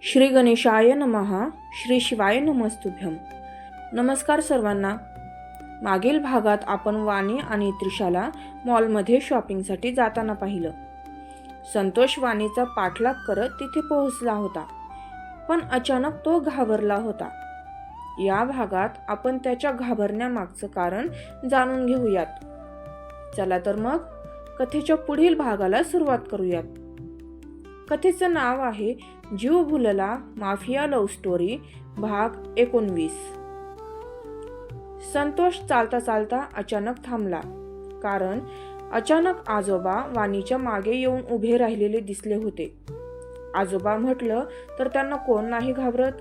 श्री गणेशाय नमः. श्री शिवाय नमस्तुभ्यम. नमस्कार सर्वांना. मागील भागात आपण वाणी आणि त्रिशाला मॉलमध्ये शॉपिंगसाठी जाताना पाहिलं. संतोष वाणीचा पाठलाग करत तिथे पोहोचला होता, पण अचानक तो घाबरला होता. या भागात आपण त्याच्या घाबरण्यामागचं कारण जाणून घेऊयात. चला तर मग कथेच्या पुढील भागाला सुरुवात करूयात. कथेचं नाव आहे जीव भुलला माफिया लव्ह स्टोरी भाग 19. संतोष चालता चालता अचानक थांबला, कारण अचानक आजोबा वाणीच्या मागे येऊन उभे राहिलेले दिसले होते. आजोबा म्हटलं तर त्यांना कोण नाही घाबरत,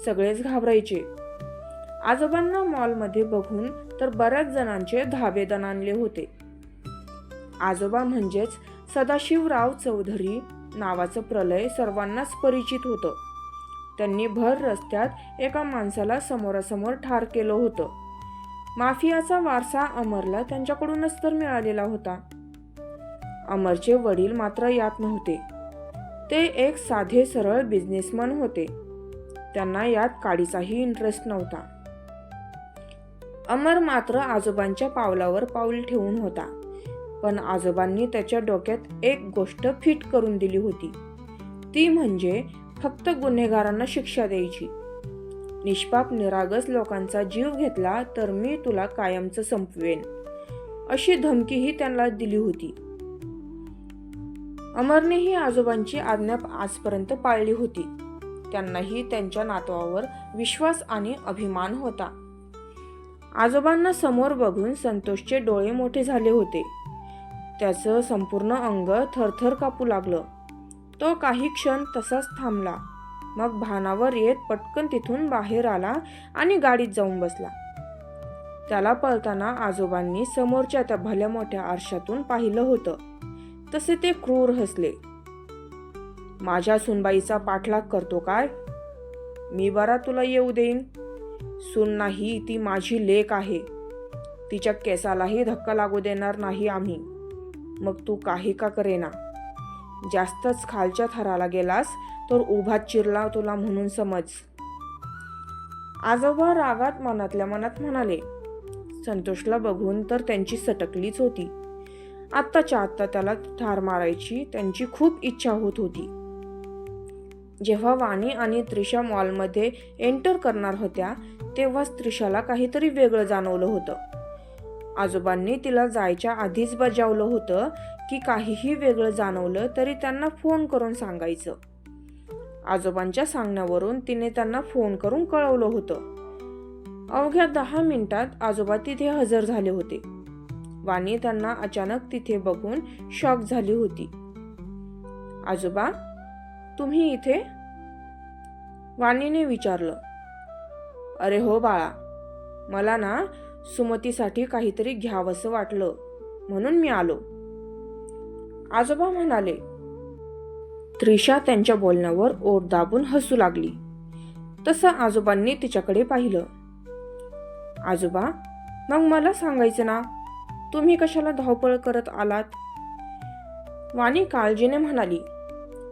सगळेच घाबरायचे. आजोबांना मॉलमध्ये बघून तर बऱ्याच जणांचे धाबे दणाणले होते. आजोबा म्हणजेच सदाशिवराव चौधरी नावाचं प्रलय सर्वांनाच परिचित होतं. त्यांनी भर रस्त्यात एका माणसाला समोरासमोर ठार केलं होतं. माफियाचा वारसा अमरला त्यांच्याकडूनच तर मिळालेला होता. अमरचे वडील मात्र यात नव्हते. ते एक साधे सरळ बिझनेसमन होते. त्यांना यात काडीचाही इंटरेस्ट नव्हता. अमर मात्र आजोबांच्या पावलावर पाऊल ठेवून होता. पण आजोबांनी त्याच्या डोक्यात एक गोष्ट फिट करून दिली होती, ती म्हणजे फक्त गुन्हेगारांना शिक्षा द्यायची. निष्पाप निरागस लोकांचा जीव घेतला तर मी तुला कायमचं संपवेन, अशी धमकीही त्यांना दिली होती. अमरनेही आजोबांची आज्ञा आजपर्यंत पाळली होती. त्यांनाही त्यांच्या नातवावर विश्वास आणि अभिमान होता. आजोबांना समोर बघून संतोषचे डोळे मोठे झाले होते. त्याचं संपूर्ण अंग थरथर कापू लागलं. तो काही क्षण तसाच थांबला. मग भानावर येत पटकन तिथून बाहेर आला आणि गाडीत जाऊन बसला. त्याला पळताना आजोबांनी समोरच्या त्या भल्या मोठ्या आरशातून पाहिलं होतं. तसे ते क्रूर हसले. माझ्या सुनबाईचा पाठलाग करतो काय? मी बरा तुला येऊ देईन. सून नाही, ती माझी लेक आहे. तिच्या केसालाही धक्का लागू देणार नाही आम्ही. मग तू काही का करेना. जास्तच खालच्या थराला गेलास तर उभा चिरला तुला म्हणून समज. आजोबा रागात मनातल्या मनात म्हणाले. संतोषला बघून तर त्यांची सटकलीच होती. आत्ताच्या आत्ता त्याला ठार मारायची त्यांची खूप इच्छा होत होती. जेव्हा वाणी आणि त्रिशा मॉलमध्ये एंटर करणार होत्या तेव्हाच त्रिशाला काहीतरी वेगळं जाणवलं होतं. आजोबांनी तिला जायच्या आधीच बजावलं होतं की काहीही वेगळं जाणवलं तरी त्यांना फोन करून सांगायचं. आजोबांच्या सांगण्यावरून तिने त्यांना फोन करून कळवलं होतं. अवघ्या 10 मिनिटात आजोबा तिथे हजर झाले होते. वाणी त्यांना अचानक तिथे बघून शॉक झाली होती. आजोबा, तुम्ही इथे? वाणीने विचारलं. अरे हो बाळा, मला ना सुमतीसाठी काहीतरी घ्यावंसं वाटलं म्हणून मी आलो, आजोबा म्हणाले. त्रिशा त्यांच्या बोलण्यावर ओठ दाबून हसू लागली. तसं आजोबांनी तिच्याकडे पाहिलं. आजोबा, मग मला सांगायचं ना, तुम्ही कशाला धावपळ करत आलात? वाणी काळजीने म्हणाली.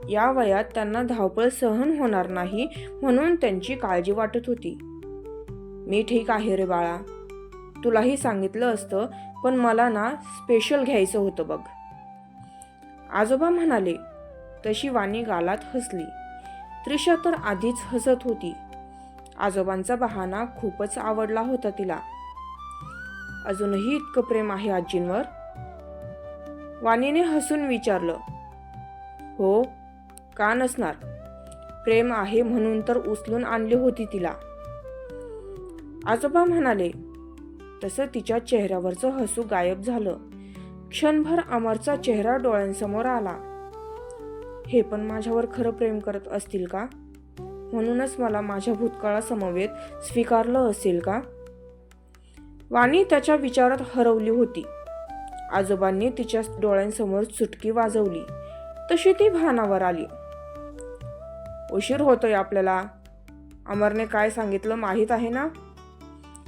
या वयात त्यांना धावपळ सहन होणार नाही म्हणून त्यांची काळजी वाटत होती. मी ठीक आहे रे बाळा, तुलाही सांगितलं असतं, पण मला ना स्पेशल घ्यायचं होतं बघ, आजोबा म्हणाले. तशी वाणी गालात हसली. त्रिशा तर आधीच हसत होती. आजोबांचा बहाणा खूपच आवडला होता तिला. अजूनही इतकं प्रेम आहे आजींवर? वाणीने हसून विचारलं. हो, का नसणार? प्रेम आहे म्हणून तर उचलून आणली होती तिला, आजोबा म्हणाले. तसं तिच्या चेहऱ्यावरचं हसू गायब झालं. क्षणभर अमरचा चेहरा डोळ्यांसमोर आला. हे पण माझ्यावर खरं प्रेम करत असतील का? म्हणूनच मला माझ्या भूतकाळासमवेत स्वीकारलं असेल का? वाणी त्याच्या विचारात हरवली होती. आजोबांनी तिच्या डोळ्यांसमोर चुटकी वाजवली. तशी ती भानावर आली. उशीर होतोय आपल्याला. अमरने काय सांगितलं माहीत आहे ना?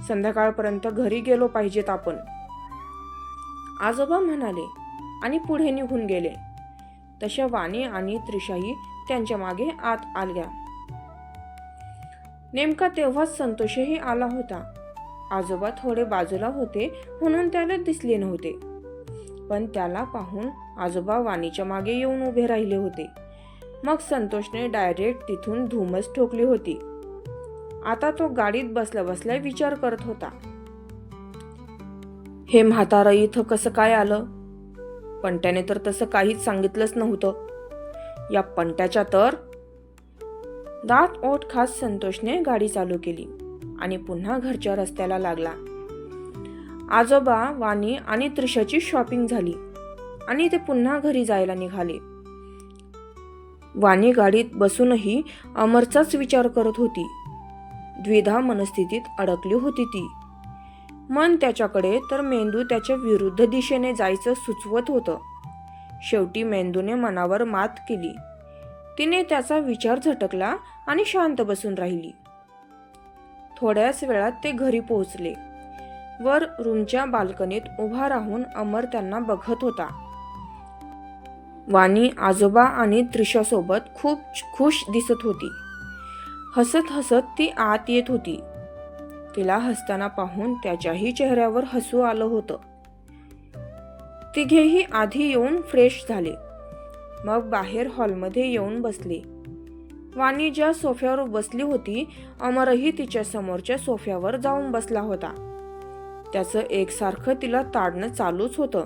संध्याकाळपर्यंत घरी गेलो पाहिजेत आपण, आजोबा म्हणाले आणि पुढे निघून गेले. तशा वाणी आणि त्रिशाही त्यांच्या मागे आत आल्या. नेमका तेव्हाच संतोषही आला होता. आजोबा थोडे बाजूला होते म्हणून त्याला दिसले नव्हते, पण त्याला पाहून आजोबा वाणीच्या मागे येऊन उभे राहिले होते. मग संतोषने डायरेक्ट तिथून धूमच ठोकली होती. आता तो गाडीत बसल्या बसल्या विचार करत होता, हे म्हातारं इथं कसं काय आलं? पंट्याने तर तसं काहीच सांगितलंच नव्हतं. या पंट्याच्या तर. दात ओठ खात संतोषने गाडी चालू केली आणि पुन्हा घरच्या रस्त्याला लागला. आजोबा, वाणी आणि त्रिशाची शॉपिंग झाली आणि ते पुन्हा घरी जायला निघाले. वाणी गाडीत बसूनही अमरचाच विचार करत होती. द्विधा मनस्थितीत अडकली होती ती. मन त्याच्याकडे तर मेंदू त्याच्या विरुद्ध दिशेने जायचं सुचवत होतं. शेवटी मेंदूने मनावर मात केली. तिने त्याचा विचार झटकला आणि शांत बसून राहिली. थोड्याच वेळात ते घरी पोहोचले. वर रूमच्या बाल्कनीत उभा राहून अमर त्यांना बघत होता. वाणी आजोबा आणि त्रिशासोबत खूप खुश दिसत होती. हसत हसत ती आत येत होती. तिला हसताना पाहून त्याच्याही चेहऱ्यावर हसू आलं होतं. तिघेही आधी येऊन फ्रेश झाले, मग बाहेर हॉलमध्ये येऊन बसले. वाणी ज्या सोफ्यावर बसली होती, अमरही तिच्या समोरच्या सोफ्यावर जाऊन बसला होता. त्याचं एकसारखं तिला ताडणं चालूच होतं.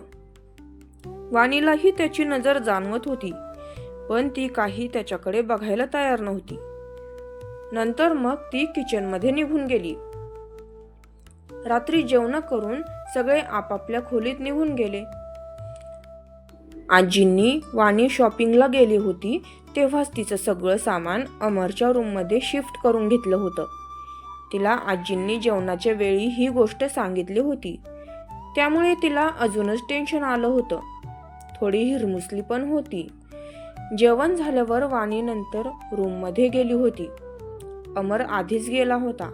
वाणीलाही त्याची नजर जाणवत होती, पण ती काही त्याच्याकडे बघायला तयार नव्हती. नंतर मग ती किचनमध्ये निघून गेली. रात्री जेवण करून सगळे आपापल्या खोलीत निघून गेले. आजींनी वाणी शॉपिंगला गेली होती तेव्हाच तिचं सगळं सामान अमरच्या रूममध्ये शिफ्ट करून घेतलं होतं. तिला आजींनी जेवणाच्या वेळी ही गोष्ट सांगितली होती, त्यामुळे तिला अजूनच टेन्शन आलं होतं. थोडी हिरमुसली पण होती. जेवण झाल्यावर वाणी नंतर रूममध्ये गेली होती. अमर आधीच गेला होता.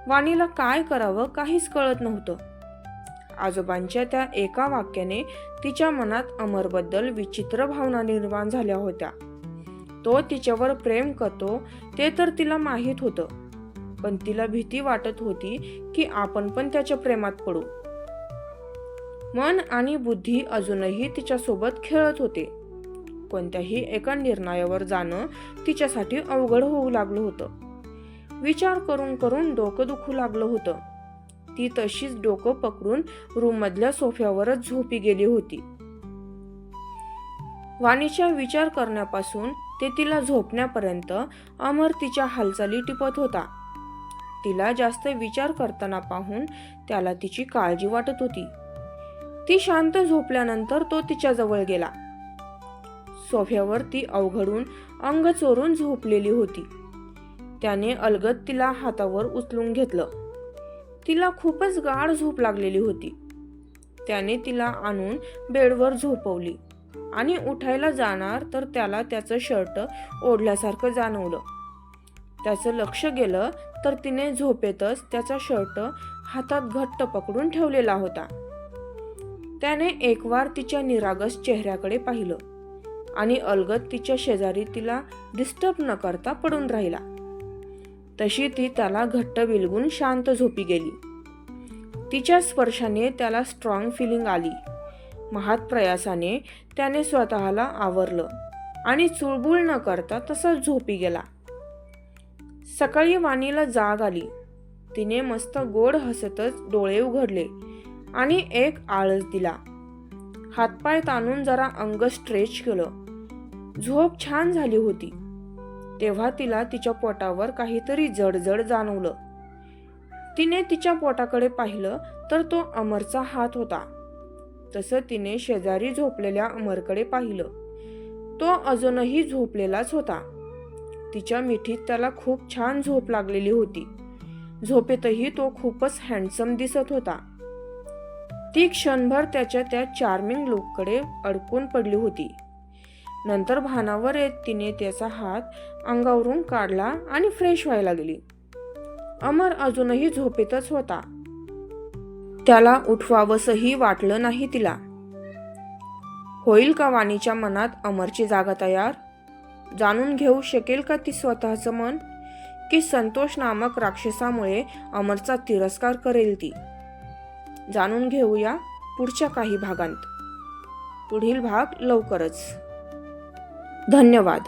वाणीला काय करावं काहीच कळत नव्हतं. आजोबांच्या त्या एका वाक्याने तिच्या मनात अमरबद्दल विचित्र भावना निर्माण झाल्या होत्या. तो तिच्यावर प्रेम करतो ते तर तिला माहीत होतं, पण तिला भीती वाटत होती की आपण पण त्याच्या प्रेमात पडू. मन आणि बुद्धी अजूनही तिच्यासोबत खेळत होते. कोणत्याही एका निर्णयावर जाणं तिच्यासाठी अवघड होऊ लागलं होतं. विचार करून करून डोकं दुखू लागलं होतं. ती तशीच डोकं पकडून रूममधल्या सोफ्यावरच झोपी गेली होती. वाणीच्या विचार करण्यापासून ते तिला झोपण्यापर्यंत अमर तिच्या हालचाली टिपत होता. तिला जास्त विचार करताना पाहून त्याला तिची काळजी वाटत होती. ती शांत झोपल्यानंतर तो तिच्या जवळ गेला. सोफ्यावर ती अवघडून अंग चोरून झोपलेली होती. त्याने अलगद तिला हातावर उचलून घेतलं. तिला खूपच गाढ झोप लागलेली होती. त्याने तिला आणून बेडवर झोपवली आणि उठायला जाणार तर त्याला त्याचं शर्ट ओढल्यासारखं जाणवलं. त्याचं लक्ष गेलं तर तिने झोपेतच त्याचा शर्ट हातात घट्ट पकडून ठेवलेला होता. त्याने एकवार तिच्या निरागस चेहऱ्याकडे पाहिलं आणि अलगद तिच्या शेजारी तिला डिस्टर्ब न करता पडून राहिला. तशी ती त्याला घट्ट बिलगून शांत झोपी गेली. तिच्या स्पर्शाने त्याला स्ट्रॉंग फिलिंग आली. महात प्रयासाने त्याने स्वतःला आवरलं आणि चुळबुळ न करता तसाच झोपी गेला. सकाळी वाणीला जाग आली. तिने मस्त गोड हसतच डोळे उघडले आणि एक आळस दिला. हातपाय ताणून जरा अंग स्ट्रेच केलं. झोप छान झाली होती. तेव्हा तिला तिच्या पोटावर काहीतरी जडजड जाणवलं. तिने तिच्या पोटाकडे पाहिलं तर तो अमरचा हात होता. तसं तिने शेजारी झोपलेल्या अमरकडे पाहिलं. तो अजूनही झोपलेलाच होता. तिच्या मिठीत त्याला खूप छान झोप लागलेली होती. झोपेतही तो खूपच हँडसम दिसत होता. ती क्षणभर त्याच्या त्या चार्मिंग लुककडे अडकून पडली होती. नंतर भानावर येत तिने त्याचा हात अंगावरून काढला आणि फ्रेश व्हायला गेली. अमर अजूनही झोपेतच होता. त्याला उठवावंसही वाटलं नाही तिला. होईल का वाणीच्या मनात अमरची जागा तयार? जाणून घेऊ शकेल का ती स्वतःचं मन? की संतोष नामक राक्षसामुळे अमरचा तिरस्कार करेल ती. जाणून घेऊया पुढच्या काही भागांत. पुढील भाग लवकरच. धन्यवाद.